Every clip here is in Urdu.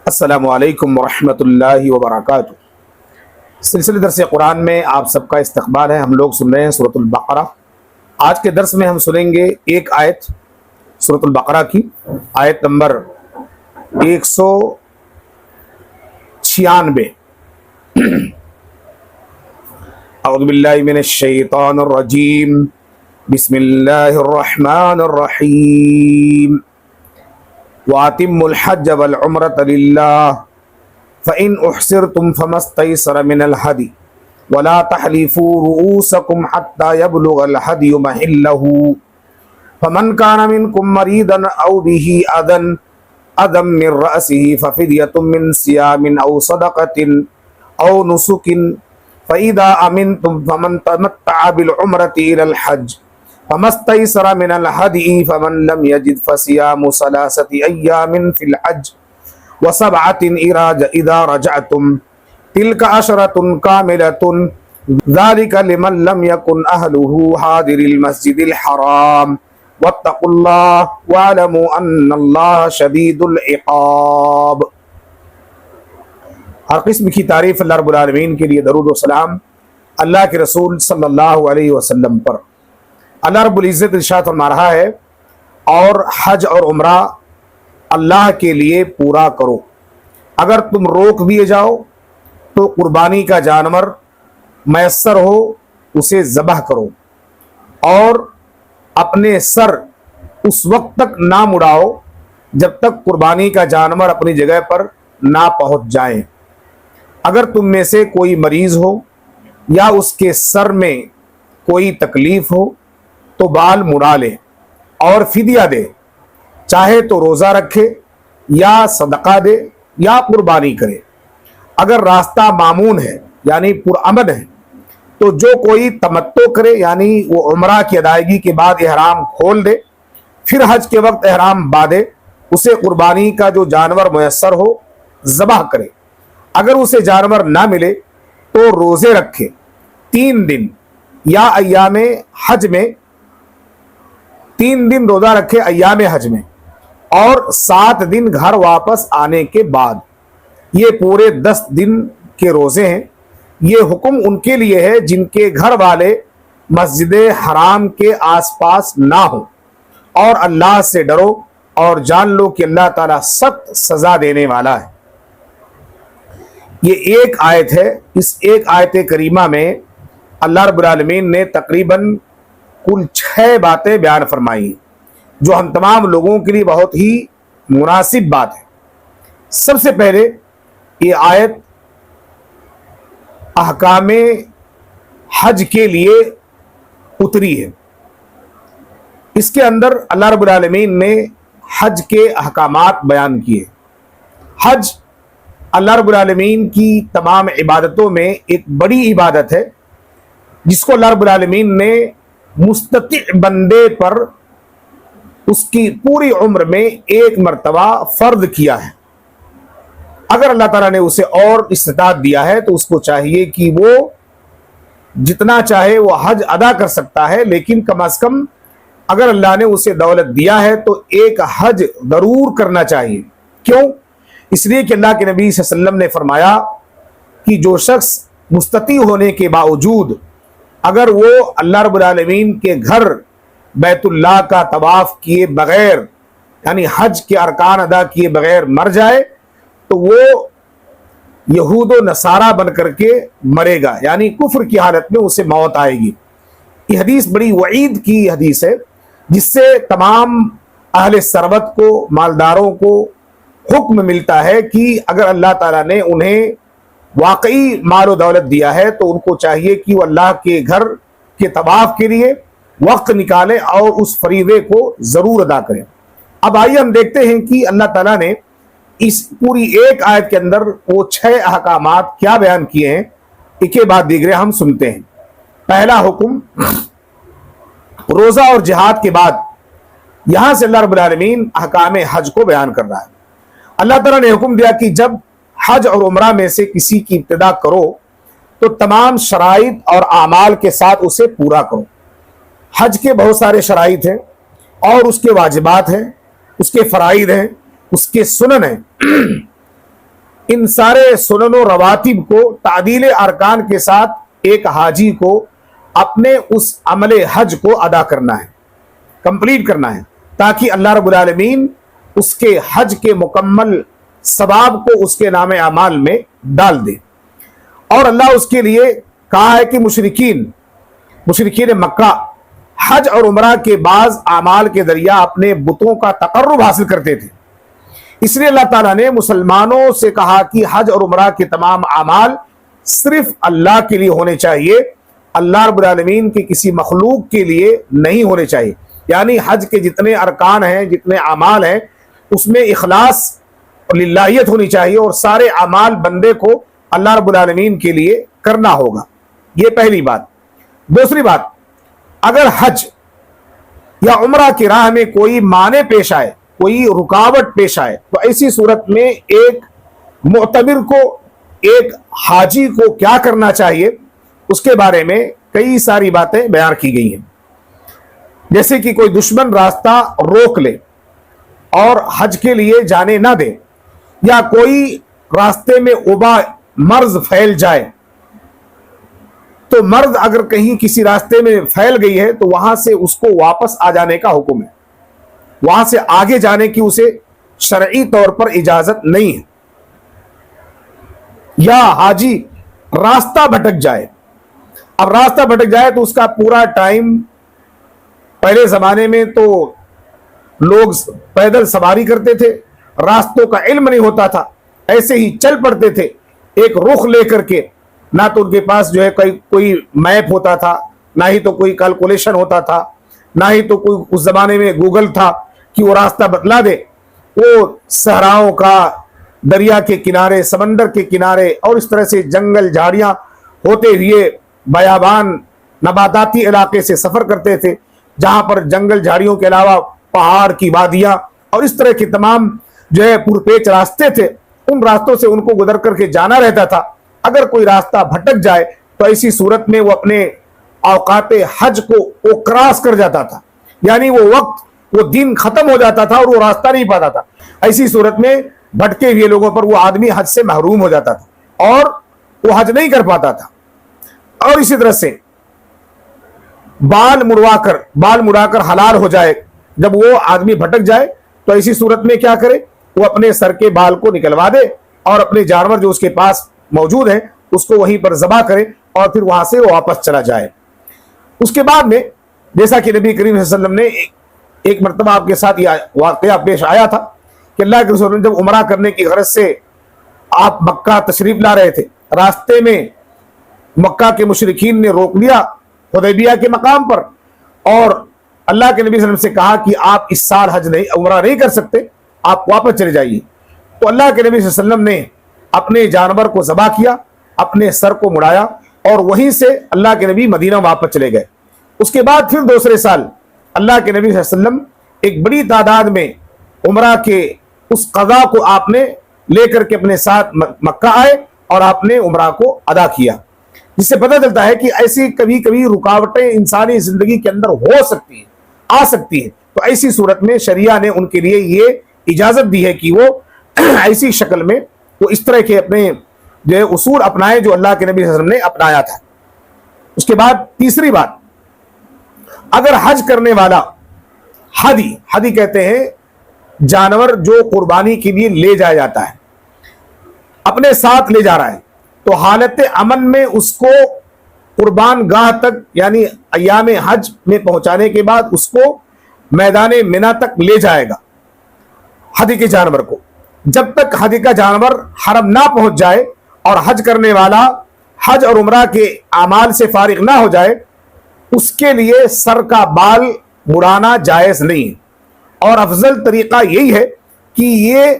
السلام علیکم ورحمۃ اللہ وبرکاتہ۔ سلسلہ درس قرآن میں آپ سب کا استقبال ہے۔ ہم لوگ سن رہے ہیں سورۃ البقرہ۔ آج کے درس میں ہم سنیں گے ایک آیت سورۃ البقرہ کی، آیت نمبر 196۔ اعوذ باللہ من الشیطان الرجیم، بسم اللہ الرحمن الرحیم۔ وَأَتِمُّوا الْحَجَّ وَالْعُمْرَةَ لِلَّهِ فَإِنْ أُحْصِرْتُمْ فَمَا اسْتَيْسَرَ مِنَ الْهَدْيِ وَلَا تَحْلِفُوا رُؤُوسَكُمْ حَتَّى يَبْلُغَ الْهَدْيُ مَحِلَّهُ فَمَنْ كَانَ مِنْكُمْ مَرِيضًا أَوْ بِهِ أَذًى مِنْ رَأْسِهِ فَفِدْيَةٌ مِنْ صِيَامٍ أَوْ صَدَقَةٍ أَوْ نُسُكٍ فَإِذَا أَمِنْتُمْ فَمَنْ تَمَتَّعَ بِالْعُمْرَةِ إِلَى الْحَجِّ فَمَا اسْتَيْسَرَ مِنَ الْهَدْيِ فَمَنْ لَمْ يَجِدْ فَصِيَامُ ثَلَاثَةِ أَيَّامٍ فِي الْحَجِّ وَسَبْعَةٍ إِذَا رَجَعْتُمْ تِلْكَ عَشْرَةٌ كَامِلَةٌ ذَلِكَ لِمَنْ لَمْ يَكُنْ أَهْلُهُ حَاضِرِ الْمَسْجِدِ الْحَرَامِ وَاتَّقُوا اللَّهَ وَاعْلَمُوا أَنَّ اللَّهَ شَدِيدُ الْعِقَابِ۔ ہر قسم کی تعریف اللہ رب العالمین کے لیے، درود و سلام اللہ کے رسول صلی اللہ علیہ وسلم پر۔ اللہ رب العزت ارشاد فرما رہا ہے، اور حج اور عمرہ اللہ کے لیے پورا کرو۔ اگر تم روک دیے جاؤ تو قربانی کا جانور میسر ہو اسے ذبح کرو، اور اپنے سر اس وقت تک نہ مڑاؤ جب تک قربانی کا جانور اپنی جگہ پر نہ پہنچ جائے۔ اگر تم میں سے کوئی مریض ہو یا اس کے سر میں کوئی تکلیف ہو تو بال مڑا لے اور فدیہ دے، چاہے تو روزہ رکھے یا صدقہ دے یا قربانی کرے۔ اگر راستہ مامون ہے یعنی پرامن ہے تو جو کوئی تمتع کرے، یعنی وہ عمرہ کی ادائیگی کے بعد احرام کھول دے، پھر حج کے وقت احرام باندھے، اسے قربانی کا جو جانور میسر ہو ذبح کرے۔ اگر اسے جانور نہ ملے تو روزے رکھے 3 دن، یا ایام حج میں 3 دن روزہ رکھے ایام حج میں، اور 7 دن گھر واپس آنے کے بعد۔ یہ پورے 10 دن کے روزے ہیں۔ یہ حکم ان کے لیے ہے جن کے گھر والے مسجد حرام کے آس پاس نہ ہوں، اور اللہ سے ڈرو اور جان لو کہ اللہ تعالیٰ سخت سزا دینے والا ہے۔ یہ ایک آیت ہے۔ اس ایک آیت کریمہ میں اللہ رب العالمین نے تقریباً کل 6 باتیں بیان فرمائی، جو ہم تمام لوگوں کے لیے بہت ہی مناسب بات ہے۔ سب سے پہلے یہ آیت احکام حج کے لیے اتری ہے۔ اس کے اندر اللہ رب العالمین نے حج کے احکامات بیان کیے۔ حج اللہ رب العالمین کی تمام عبادتوں میں ایک بڑی عبادت ہے، جس کو اللہ رب العالمین نے مستطیع بندے پر اس کی پوری عمر میں ایک مرتبہ فرض کیا ہے۔ اگر اللہ تعالیٰ نے اسے اور استطاعت دیا ہے تو اس کو چاہیے کہ وہ جتنا چاہے وہ حج ادا کر سکتا ہے، لیکن کم از کم اگر اللہ نے اسے دولت دیا ہے تو ایک حج ضرور کرنا چاہیے۔ کیوں؟ اس لیے کہ اللہ کے نبی صلی اللہ علیہ وسلم نے فرمایا کہ جو شخص مستطیع ہونے کے باوجود اگر وہ اللہ رب العالمین کے گھر بیت اللہ کا طواف کیے بغیر، یعنی حج کے ارکان ادا کیے بغیر مر جائے تو وہ یہود و نصارہ بن کر کے مرے گا، یعنی کفر کی حالت میں اسے موت آئے گی۔ یہ حدیث بڑی وعید کی حدیث ہے، جس سے تمام اہل ثروت کو، مالداروں کو حکم ملتا ہے کہ اگر اللہ تعالیٰ نے انہیں واقعی مال و دولت دیا ہے تو ان کو چاہیے کہ وہ اللہ کے گھر کے طواف کے لیے وقت نکالیں اور اس فریضے کو ضرور ادا کریں۔ اب آئیے ہم دیکھتے ہیں کہ اللہ تعالیٰ نے اس پوری ایک آیت کے اندر وہ 6 احکامات کیا بیان کیے ہیں، ایک کے بعد دیگرے ہم سنتے ہیں۔ پہلا حکم روزہ اور جہاد کے بعد یہاں سے اللہ رب العالمین احکام حج کو بیان کر رہا ہے۔ اللہ تعالیٰ نے حکم دیا کہ جب حج اور عمرہ میں سے کسی کی ابتدا کرو تو تمام شرائط اور اعمال کے ساتھ اسے پورا کرو۔ حج کے بہت سارے شرائط ہیں، اور اس کے واجبات ہیں، اس کے فرائض ہیں، اس کے سنن ہیں۔ ان سارے سنن و رواتب کو تعدیل ارکان کے ساتھ ایک حاجی کو اپنے اس عمل حج کو ادا کرنا ہے، کمپلیٹ کرنا ہے، تاکہ اللہ رب العالمین اس کے حج کے مکمل ثواب کو اس کے نام اعمال میں ڈال دے۔ اور اللہ اس کے لیے کہا ہے کہ مشرکین مکہ حج اور عمرہ کے بعض اعمال کے ذریعہ اپنے بتوں کا تقرب حاصل کرتے تھے، اس لیے اللہ تعالیٰ نے مسلمانوں سے کہا کہ حج اور عمرہ کے تمام اعمال صرف اللہ کے لیے ہونے چاہیے، اللہ رب العالمین کے کسی مخلوق کے لیے نہیں ہونے چاہیے۔ یعنی حج کے جتنے ارکان ہیں، جتنے اعمال ہیں، اس میں اخلاص اور للہیت ہونی چاہیے، اور سارے اعمال بندے کو اللہ رب العالمین کے لیے کرنا ہوگا۔ یہ پہلی بات۔ دوسری بات، اگر حج یا عمرہ کی راہ میں کوئی مانع پیش آئے، کوئی رکاوٹ پیش آئے، تو ایسی صورت میں ایک معتمر کو، ایک حاجی کو کیا کرنا چاہیے، اس کے بارے میں کئی ساری باتیں بیان کی گئی ہیں۔ جیسے کہ کوئی دشمن راستہ روک لے اور حج کے لیے جانے نہ دے، یا کوئی راستے میں وبا مرض پھیل جائے، تو مرض اگر کہیں کسی راستے میں پھیل گئی ہے تو وہاں سے اس کو واپس آ جانے کا حکم ہے، وہاں سے آگے جانے کی اسے شرعی طور پر اجازت نہیں ہے۔ یا حاجی راستہ بھٹک جائے، اب راستہ بھٹک جائے تو اس کا پورا ٹائم، پہلے زمانے میں تو لوگ پیدل سواری کرتے تھے، راستوں کا علم نہیں ہوتا تھا، ایسے ہی چل پڑتے تھے ایک رخ لے کر کے، نہ تو ان کے پاس جو ہے کوئی میپ ہوتا تھا، نہ ہی تو کوئی کیلکولیشن ہوتا تھا، نہ ہی تو کوئی اس زمانے میں گوگل تھا کہ وہ راستہ بتلا دے۔ وہ صحراؤں کا، دریا کے کنارے، سمندر کے کنارے، اور اس طرح سے جنگل جھاڑیاں ہوتے ہوئے بیابان نباتاتی علاقے سے سفر کرتے تھے، جہاں پر جنگل جھاڑیوں کے علاوہ پہاڑ کی وادیاں اور اس طرح کے تمام جو ہے پرپیچ راستے تھے، ان راستوں سے ان کو گزر کر کے جانا رہتا تھا۔ اگر کوئی راستہ بھٹک جائے تو ایسی صورت میں وہ اپنے اوقات حج کو وہ کراس کر جاتا تھا، یعنی وہ وقت، وہ دن ختم ہو جاتا تھا اور وہ راستہ نہیں پاتا تھا۔ ایسی صورت میں بھٹکے ہوئے لوگوں پر وہ آدمی حج سے محروم ہو جاتا تھا اور وہ حج نہیں کر پاتا تھا۔ اور اسی طرح سے بال مڑا کر حلال ہو جائے، جب وہ آدمی بھٹک جائے تو ایسی صورت میں کیا کرے، وہ اپنے سر کے بال کو نکلوا دے اور اپنے جانور جو اس کے پاس موجود ہیں اس کو وہیں پر ذبح کرے اور پھر وہاں سے وہ واپس چلا جائے۔ اس کے بعد میں جیسا کہ نبی کریم صلی اللہ علیہ وسلم نے ایک مرتبہ آپ کے ساتھ یہ واقعہ پیش آیا تھا کہ اللہ کے رسول جب عمرہ کرنے کی غرض سے آپ مکہ تشریف لا رہے تھے، راستے میں مکہ کے مشرکین نے روک لیا حدیبیہ کے مقام پر، اور اللہ کے نبی صلی اللہ علیہ وسلم سے کہا کہ آپ اس سال عمرہ نہیں کر سکتے، آپ واپس چلے جائیے۔ تو اللہ کے نبی صلی اللہ علیہ وسلم نے اپنے جانور کو ذبح کیا، اپنے سر کو مڑایا، اور وہیں سے اللہ کے نبی مدینہ واپس چلے گئے۔ اس کے بعد پھر دوسرے سال اللہ کے نبی صلی اللہ علیہ وسلم ایک بڑی تعداد میں عمرہ کے اس قضا کو آپ نے لے کر کے اپنے ساتھ مکہ آئے اور آپ نے عمرہ کو ادا کیا، جس سے پتہ چلتا ہے کہ ایسی کبھی کبھی رکاوٹیں انسانی زندگی کے اندر ہو سکتی ہیں، آ سکتی ہیں، تو ایسی صورت میں شریعہ نے ان کے لیے یہ اجازت دی ہے کہ وہ ایسی شکل میں وہ اس طرح کے اپنے جو اصول اپنائے جو اللہ کے نبی صلی اللہ علیہ وسلم نے اپنایا تھا۔ اس کے بعد تیسری بات، اگر حج کرنے والا ہدی کہتے ہیں جانور جو قربانی کے لیے لے جایا جاتا ہے، اپنے ساتھ لے جا رہا ہے، تو حالت امن میں اس کو قربان گاہ تک یعنی ایام حج میں پہنچانے کے بعد اس کو میدان منا تک لے جائے گا ہدی کے جانور کو۔ جب تک ہدی کا جانور حرم نہ پہنچ جائے اور حج کرنے والا حج اور عمرہ کے اعمال سے فارغ نہ ہو جائے، اس کے لیے سر کا بال مڑانا جائز نہیں ہے، اور افضل طریقہ یہی ہے کہ یہ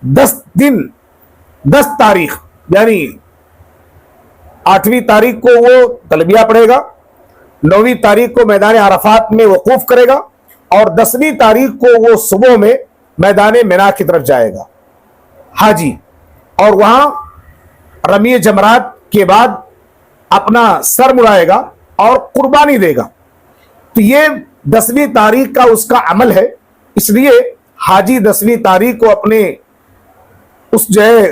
10 تاریخ یعنی 8ویں تاریخ کو وہ تلبیہ پڑھے گا، 9ویں تاریخ کو میدان عرفات میں وقوف کرے گا، اور 10ویں تاریخ کو وہ صبح میں میدان منا کی طرف جائے گا حاجی، اور وہاں رمی جمرات کے بعد اپنا سر مڑائے گا اور قربانی دے گا۔ تو یہ 10ویں تاریخ کا اس کا عمل ہے، اس لیے حاجی 10ویں تاریخ کو اپنے اس جو ہے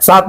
7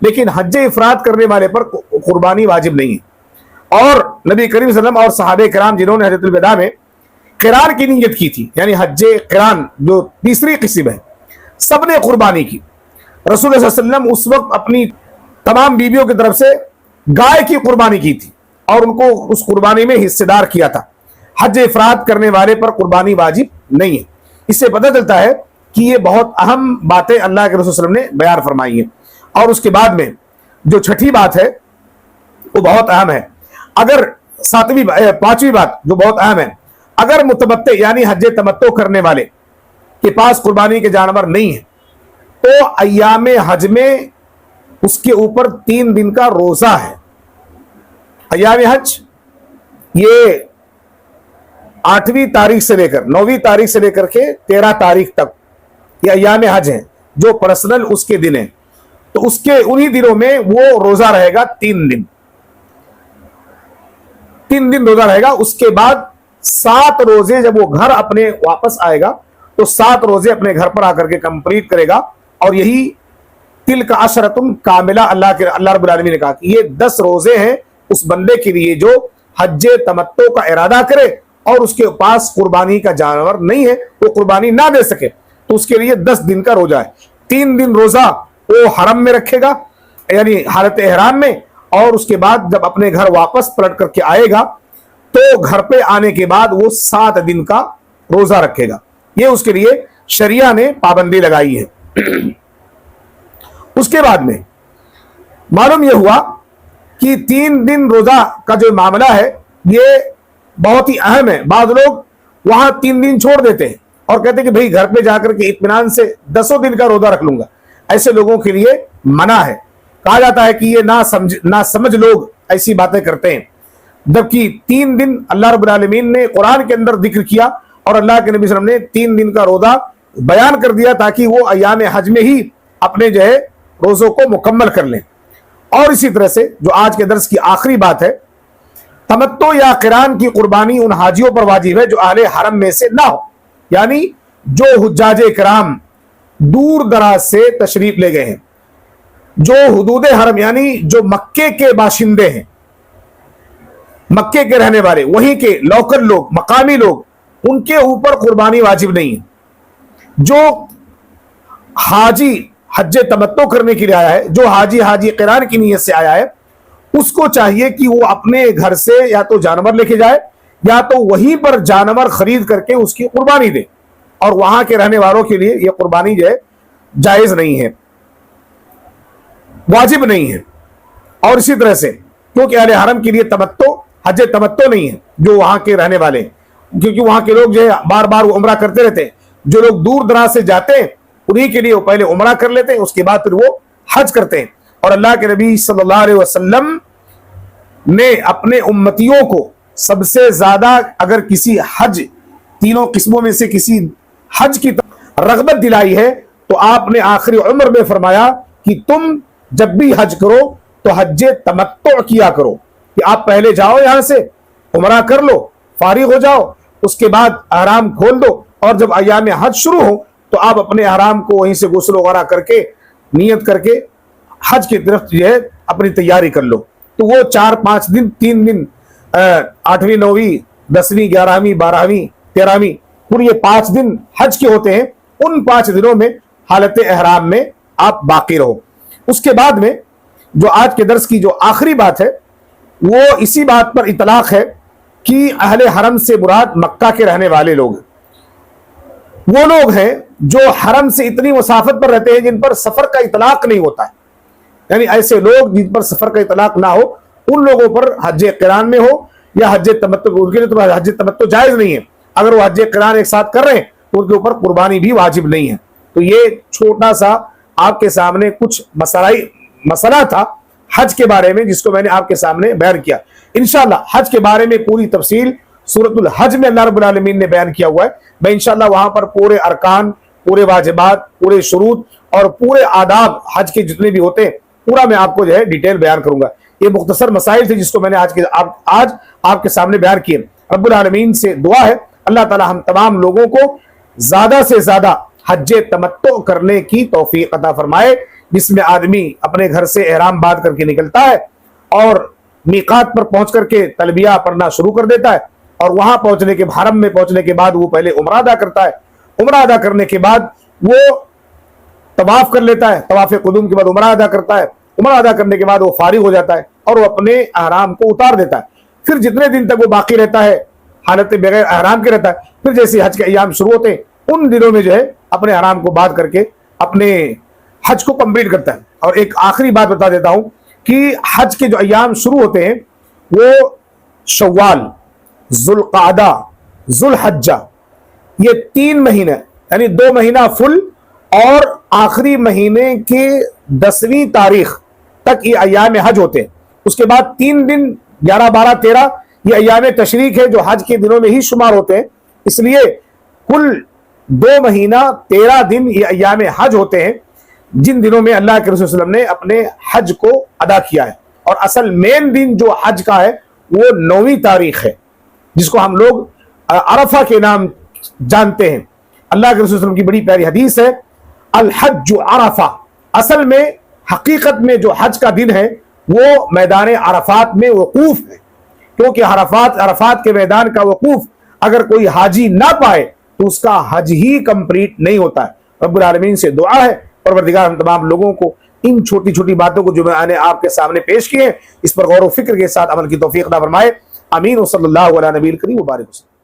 لیکن حج افراد کرنے والے پر قربانی واجب نہیں ہے۔ اور نبی کریم صلی اللہ علیہ وسلم اور صحابہ کرام جنہوں نے حجۃ الوداع میں قران کی نیت کی تھی، یعنی حج قران جو تیسری قسم ہے، سب نے قربانی کی۔ رسول اللہ صلی اللہ علیہ وسلم اس وقت اپنی تمام بیویوں کی طرف سے گائے کی قربانی کی تھی اور ان کو اس قربانی میں حصے دار کیا تھا۔ حج افراد کرنے والے پر قربانی واجب نہیں ہے۔ اس سے پتہ چلتا ہے کہ یہ بہت اہم باتیں اللہ کے رسول صلی اللہ علیہ وسلم نے بیان فرمائی ہیں۔ اور اس کے بعد میں جو چھٹی بات ہے وہ بہت اہم ہے۔ اگر پانچویں بات جو بہت اہم ہے، اگر متمتع یعنی حج تمتع کرنے والے کے پاس قربانی کے جانور نہیں ہیں تو ایام حج میں اس کے اوپر 3 دن کا روزہ ہے۔ ایام حج یہ 8ویں تاریخ سے لے کر 9ویں تاریخ سے لے کر کے 13 تاریخ تک یہ ایام حج ہیں جو پرسنل اس کے دن ہیں، تو اس کے انہی دنوں میں وہ روزہ رہے گا 3 دن، 3 دن روزہ رہے گا۔ اس کے بعد 7 روزے جب وہ گھر اپنے واپس آئے گا تو 7 روزے اپنے گھر پر آ کر کے کمپلیٹ کرے گا، اور یہی تلک عشرۃ کاملہ اللہ رب العالمین نے کہا کہ یہ 10 روزے ہیں اس بندے کے لیے جو حج تمتع کا ارادہ کرے اور اس کے پاس قربانی کا جانور نہیں ہے، وہ قربانی نہ دے سکے تو اس کے لیے 10 دن کا روزہ ہے۔ 3 دن روزہ وہ حرم میں رکھے گا یعنی حالت احرام میں، اور اس کے بعد جب اپنے گھر واپس پلٹ کر کے آئے گا تو گھر پہ آنے کے بعد وہ 7 دن کا روزہ رکھے گا۔ یہ اس کے لیے شریعہ نے پابندی لگائی ہے۔ اس کے بعد میں معلوم یہ ہوا کہ 3 دن روزہ کا جو معاملہ ہے یہ بہت ہی اہم ہے۔ بعض لوگ وہاں 3 دن چھوڑ دیتے ہیں اور کہتے ہیں کہ بھئی گھر پہ جا کر کے اطمینان سے 10 دن کا روزہ رکھ لوں گا۔ ایسے لوگوں کے لیے منع ہے۔ کہا جاتا ہے کہ یہ نہ سمجھ لوگ ایسی باتیں کرتے ہیں، جبکہ 3 دن اللہ رب العالمین نے قرآن کے اندر ذکر کیا اور اللہ کے نبی صلی اللہ علیہ وسلم نے 3 دن کا روزہ بیان کر دیا تاکہ وہ ایام حج میں ہی اپنے جو ہے روزوں کو مکمل کر لیں۔ اور اسی طرح سے جو آج کے درس کی آخری بات ہے، تمتع یا قران کی قربانی ان حاجیوں پر واجب ہے جو اہل حرم میں سے نہ ہو، یعنی جو حجاج کرام دور دراز سے تشریف لے گئے ہیں، جو حدود حرم یعنی جو مکے کے باشندے ہیں، مکے کے رہنے والے، وہیں کے لوکل لوگ، مقامی لوگ، ان کے اوپر قربانی واجب نہیں ہے۔ جو حاجی حج تمتع کرنے کے لیے آیا ہے، جو حاجی قران کی نیت سے آیا ہے، اس کو چاہیے کہ وہ اپنے گھر سے یا تو جانور لے کے جائے یا تو وہیں پر جانور خرید کر کے اس کی قربانی دے، اور وہاں کے رہنے والوں کے لیے یہ قربانی جو ہے جائز نہیں ہے، واجب نہیں ہے۔ اور اسی طرح سے کیونکہ اہل حرم کے لیے تمتع حج تمتع نہیں ہے جو وہاں کے رہنے والے ہیں، کیونکہ وہاں کے لوگ جو ہے بار بار وہ عمرہ کرتے رہتے ہیں۔ جو لوگ دور دراز سے جاتے ہیں انہی کے لیے وہ پہلے عمرہ کر لیتے ہیں، اس کے بعد پھر وہ حج کرتے ہیں۔ اور اللہ کے نبی صلی اللہ علیہ وسلم نے اپنے امتیوں کو سب سے زیادہ اگر کسی حج تینوں قسموں میں سے کسی حج کی رغبت دلائی ہے تو آپ نے آخری عمر میں فرمایا کہ تم جب بھی حج کرو تو حج تمتع کیا کرو، کہ آپ پہلے جاؤ یہاں سے عمرہ کر لو، فارغ ہو جاؤ، اس کے بعد احرام کھول دو، اور جب ایام حج شروع ہو تو آپ اپنے احرام کو وہیں سے غسل وغیرہ کر کے نیت کر کے حج کی طرف جو ہے اپنی تیاری کر لو۔ تو وہ 4-5 دن 3 دن 8ویں 9ویں 10ویں 11ویں 12ویں 13ویں پورے یہ 5 دن حج کے ہوتے ہیں، ان 5 دنوں میں حالت احرام میں آپ باقی رہو۔ اس کے بعد میں جو آج کے درس کی جو آخری بات ہے وہ اسی بات پر اطلاق ہے کہ اہل حرم سے مراد مکہ کے رہنے والے لوگ ہیں۔ وہ لوگ ہیں جو حرم سے اتنی مسافت پر رہتے ہیں جن پر سفر کا اطلاق نہیں ہوتا ہے، یعنی ایسے لوگ جن پر سفر کا اطلاق نہ ہو ان لوگوں پر حج قران میں ہو یا حج تمتع، ان کے لیے تو حج تمتع جائز نہیں ہے۔ اگر وہ حج قران ایک ساتھ کر رہے ہیں تو ان کے اوپر قربانی بھی واجب نہیں ہے۔ تو یہ چھوٹا سا آپ کے سامنے کچھ مسئلہ تھا حج کے بارے میں جس کو میں نے آپ کے سامنے بیان کیا۔ انشاءاللہ حج کے بارے میں پوری تفصیل سورۃ الحج میں اللہ رب العالمین نے بیان کیا ہوا ہے۔ میں انشاءاللہ وہاں پر پورے ارکان، پورے واجبات، پورے شروط اور پورے آداب حج کے جتنے بھی ہوتے ہیں پورا میں آپ کو جو ہے ڈیٹیل بیان کروں گا۔ یہ مختصر مسائل تھے جس کو میں نے آج آپ کے سامنے بیان کیے۔ رب العالمین سے دعا ہے اللہ تعالی ہم تمام لوگوں کو زیادہ سے زیادہ حج تمتع کرنے کی توفیق عطا فرمائے۔ جس میں آدمی اپنے گھر سے احرام باندھ کر کے نکلتا ہے اور میقات پر پہنچ کر کے تلبیہ پڑھنا شروع کر دیتا ہے، اور وہاں پہنچنے کے حرم میں پہنچنے کے بعد وہ پہلے عمرہ ادا کرتا ہے، عمرہ ادا کرنے کے بعد وہ طواف کر لیتا ہے، طواف قدوم کے بعد عمرہ ادا کرتا ہے، عمرہ ادا کرنے کے بعد وہ فارغ ہو جاتا ہے اور وہ اپنے احرام کو اتار دیتا ہے۔ پھر جتنے دن تک وہ باقی رہتا ہے حالت بغیر احرام کے رہتا ہے، پھر جیسے حج کے ایام شروع ہوتے ہیں ان دنوں میں جو ہے اپنے احرام کو باندھ کر کے اپنے حج کو کمپلیٹ کرتا ہے۔ اور ایک آخری بات بتا دیتا ہوں کہ حج کے جو ایام شروع ہوتے ہیں وہ شوال، ذوالقعدہ، ذوالحجہ، یہ 3 مہینے یعنی 2 مہینہ فل اور آخری مہینے کے 10ویں تاریخ تک یہ ایام حج ہوتے ہیں۔ اس کے بعد 3 دن 11، 12، 13 یہ ایام تشریق ہے جو حج کے دنوں میں ہی شمار ہوتے ہیں، اس لیے کل 2 مہینہ 13 دن یہ ایام حج ہوتے ہیں جن دنوں میں اللہ کے رسول صلی اللہ علیہ وسلم نے اپنے حج کو ادا کیا ہے۔ اور اصل مین دن جو حج کا ہے وہ 9ویں تاریخ ہے جس کو ہم لوگ عرفہ کے نام جانتے ہیں۔ اللہ کے رسول صلی اللہ علیہ وسلم کی بڑی پیاری حدیث ہے، الحج عرفہ، اصل میں حقیقت میں جو حج کا دن ہے وہ میدان عرفات میں وقوف ہے، کیونکہ عرفات کے میدان کا وقوف اگر کوئی حاجی نہ پائے تو اس کا حج ہی کمپلیٹ نہیں ہوتا ہے۔ رب العالمین سے دعا ہے پروردگار ہم تمام لوگوں کو ان چھوٹی چھوٹی باتوں کو جو میں نے آپ کے سامنے پیش کیے اس پر غور و فکر کے ساتھ عمل کی توفیق عطا فرمائے۔ آمین۔ وصلی اللہ علی نبی الکریم وبارک وسلم۔